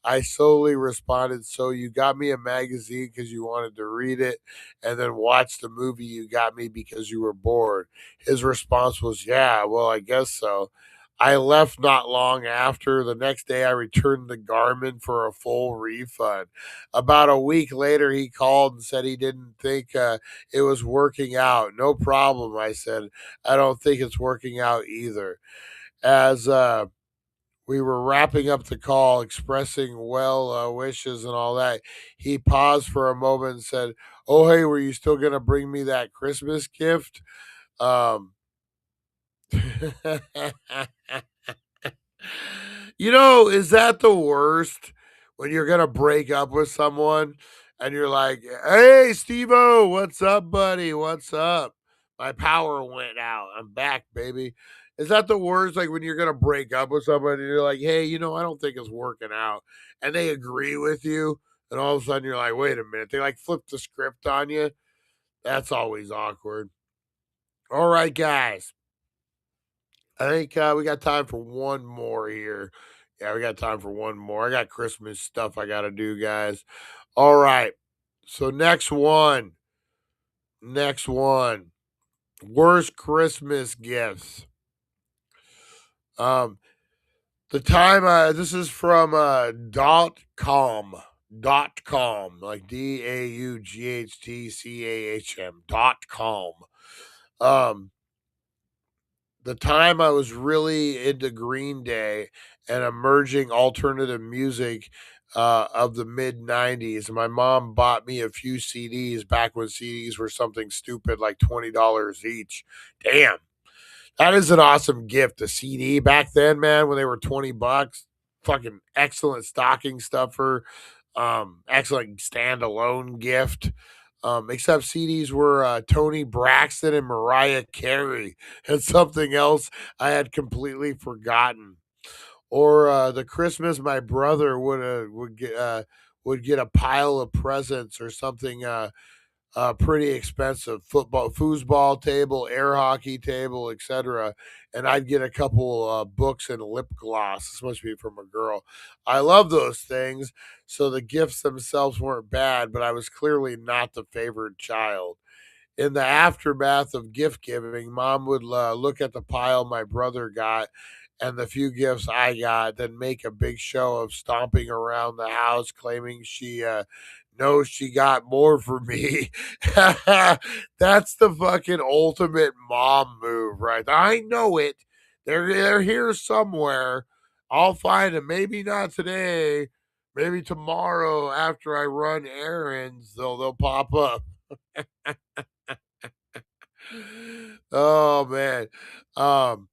Speaker 1: I slowly responded, so you got me a magazine because you wanted to read it, and then watch the movie you got me because you were bored. His response was, yeah, well, I guess so. I left not long after. The next day, I returned the garment for a full refund. About a week later, he called and said he didn't think it was working out. No problem, I said. I don't think it's working out either. As we were wrapping up the call, expressing well wishes and all that, he paused for a moment and said, "Oh, hey, were you still going to bring me that Christmas gift?" Um, is that the worst when you're going to break up with someone and you're like, "Hey, Steve-O, what's up, buddy? What's up? My power went out. I'm back, baby." Is that the worst? Like when you're going to break up with somebody and you're like, "Hey, I don't think it's working out." And they agree with you. And all of a sudden you're like, "Wait a minute." They like flip the script on you. That's always awkward. All right, guys. I think we got time for one more here. Yeah, we got time for one more. I got Christmas stuff I got to do, guys. All right. So next one. Worst Christmas gifts. The time this is from .com. Like DAUGHTCAHM.com. The time I was really into Green Day and emerging alternative music of the mid 90s. My mom bought me a few CDs back when CDs were something stupid like $20 each. Damn. That is an awesome gift. A CD back then, man, when they were $20. Fucking excellent stocking stuffer. Excellent standalone gift. Except CDs were Tony Braxton and Mariah Carey, and something else I had completely forgotten. Or the Christmas my brother would get a pile of presents or something pretty expensive, foosball table, air hockey table, etc. And I'd get a couple books and lip gloss. This must be from a girl. I love those things. So the gifts themselves weren't bad, but I was clearly not the favored child. In the aftermath of gift giving, mom would look at the pile my brother got and the few gifts I got, then make a big show of stomping around the house, claiming she knows she got more for me. That's the fucking ultimate mom move, right? I know it. They're here somewhere. I'll find them. Maybe not today. Maybe tomorrow after I run errands, they'll pop up. Oh man. Um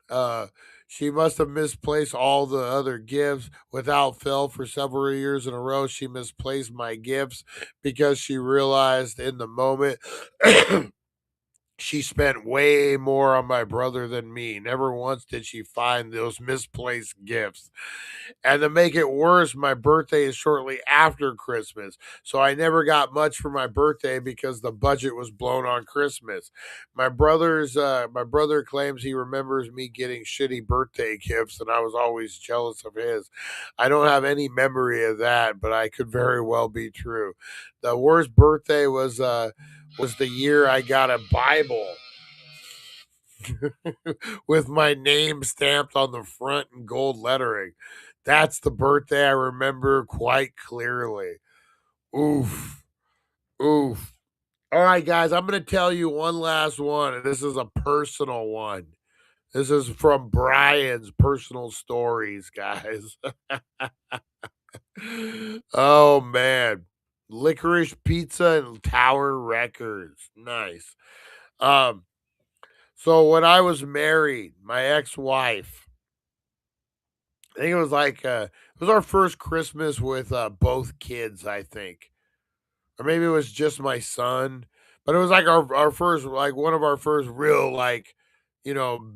Speaker 1: uh she must have misplaced all the other gifts. Without fail, for several years in a row, she misplaced my gifts because she realized in the moment She spent way more on my brother than me. Never once did she find those misplaced gifts. And to make it worse, my birthday is shortly after Christmas. So I never got much for my birthday because the budget was blown on Christmas. My brother claims he remembers me getting shitty birthday gifts and I was always jealous of his. I don't have any memory of that, but I could very well be true. The worst birthday was the year I got a Bible with my name stamped on the front in gold lettering. That's the birthday I remember quite clearly. Oof. Oof. All right, guys, I'm going to tell you one last one, and this is a personal one. This is from Brian's personal stories, guys. Oh, man. Licorice Pizza and Tower Records. Nice. So when I was married, my ex-wife, I think it was it was our first Christmas with both kids, I think. Or maybe it was just my son. But it was like our first, like one of our first real,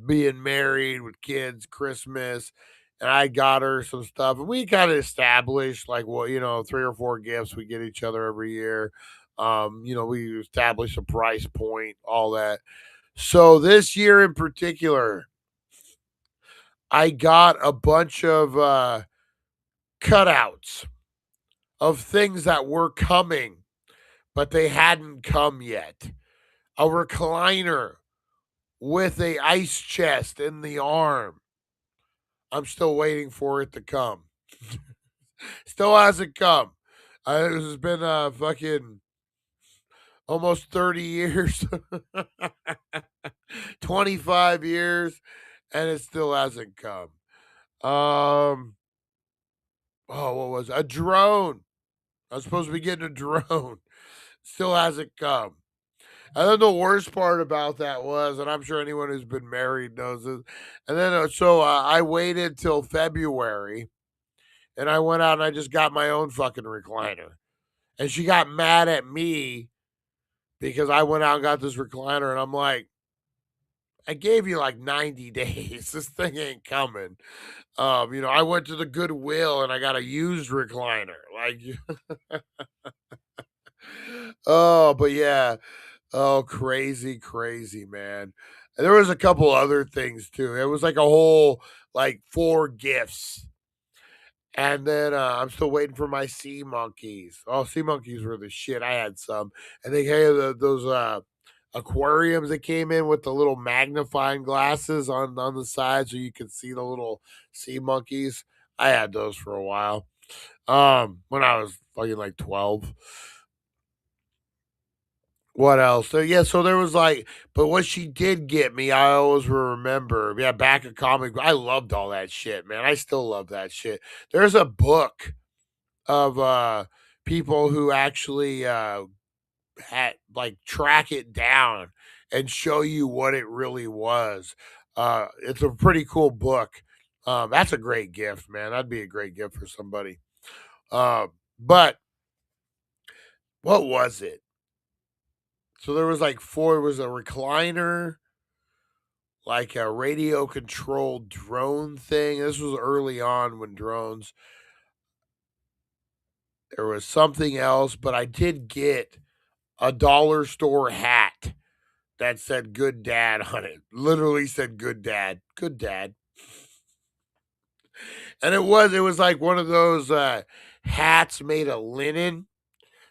Speaker 1: being married with kids, Christmas. And I got her some stuff. And we kind of established like what, 3 or 4 gifts we get each other every year. We established a price point, all that. So this year in particular, I got a bunch of cutouts of things that were coming, but they hadn't come yet. A recliner with a ice chest in the arm. I'm still waiting for it to come. Still hasn't come. This has been fucking almost 30 years, 25 years, and it still hasn't come. What was it? A drone? I was supposed to be getting a drone. Still hasn't come. And then the worst part about that was, and I'm sure anyone who's been married knows this. And then I waited till February, and I went out and I just got my own fucking recliner. And she got mad at me because I went out and got this recliner, and I'm like, I gave you like 90 days. This thing ain't coming. I went to the Goodwill and I got a used recliner. Like, oh, but yeah. Oh, crazy, crazy, man. And there was a couple other things too. It was like a whole like 4 gifts. And then I'm still waiting for my sea monkeys. Oh, sea monkeys were the shit. I had some. And they had those aquariums that came in with the little magnifying glasses on the side so you could see the little sea monkeys. I had those for a while. When I was fucking like 12. What else? So there was but what she did get me, I always will remember. Yeah, back at comic, I loved all that shit, man. I still love that shit. There's a book of people who actually had track it down and show you what it really was. It's a pretty cool book. That's a great gift, man. That'd be a great gift for somebody. But what was it? So there was it was a recliner, like a radio controlled drone thing. This was early on when drones. There was something else, but I did get a dollar store hat that said good dad on it. Literally said good dad. Good dad. And it was like one of those hats made of linen.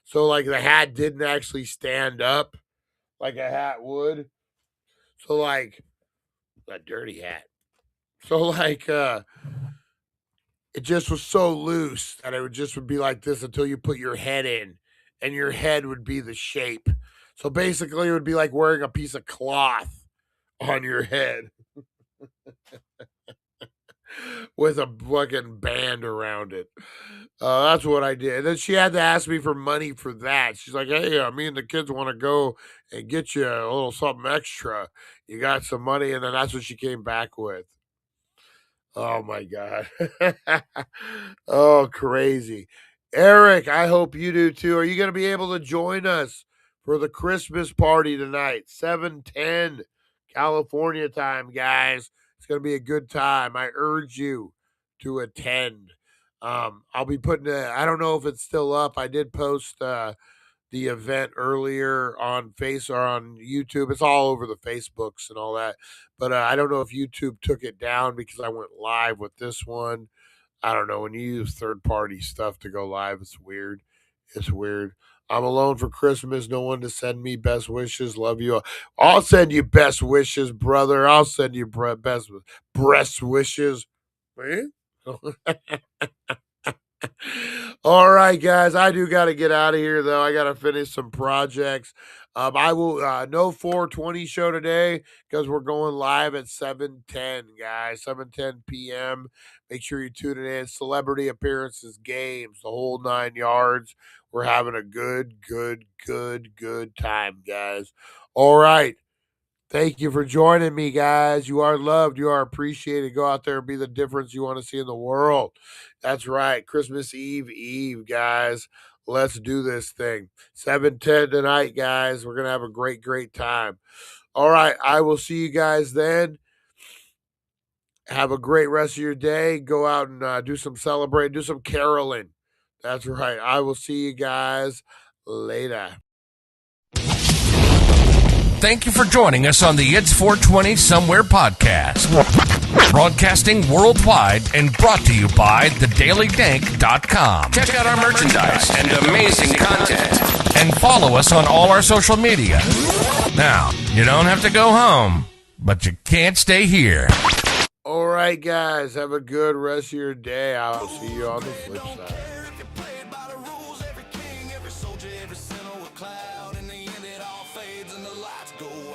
Speaker 1: So like the hat didn't actually stand up like a hat would. So like a dirty hat. So it just was so loose that it would be like this until you put your head in, and your head would be the shape. So basically, it would be like wearing a piece of cloth on your head with a fucking band around it. That's what I did. And then she had to ask me for money for that. She's like, "Hey, me and the kids want to go and get you a little something extra. You got some money?" And then that's what she came back with. Oh my God. Oh, crazy. Eric, I hope you do too. Are you going to be able to join us for the Christmas party tonight, 7:10 California time, guys. It's going to be a good time. I urge you to attend. I'll be putting I don't know if it's still up. I did post the event earlier on on YouTube. It's all over the Facebooks and all that. But I don't know if YouTube took it down because I went live with this one. I don't know. When you use third-party stuff to go live, it's weird. It's weird. I'm alone for Christmas. No one to send me best wishes. Love you all. I'll send you best wishes, brother. I'll send you best breast wishes. Man. All right, guys. I do got to get out of here, though. I got to finish some projects. I will no 420 show today because we're going live at 7:10, guys. 7:10 p.m. Make sure you tune in. Celebrity appearances, games, the whole 9 yards. We're having a good time, guys. All right. Thank you for joining me, guys. You are loved. You are appreciated. Go out there and be the difference you want to see in the world. That's right. Christmas Eve, guys. Let's do this thing. 7:10 tonight, guys. We're going to have a great time. All right. I will see you guys then. Have a great rest of your day. Go out and do some celebrating. Do some caroling. That's right. I will see you guys later.
Speaker 10: Thank you for joining us on the It's 420 Somewhere podcast. Broadcasting worldwide and brought to you by thedailydank.com. Check out our merchandise and amazing content. And follow us on all our social media. Now, you don't have to go home, but you can't stay here.
Speaker 1: All right, guys. Have a good rest of your day. I'll see you on the flip side.
Speaker 6: Go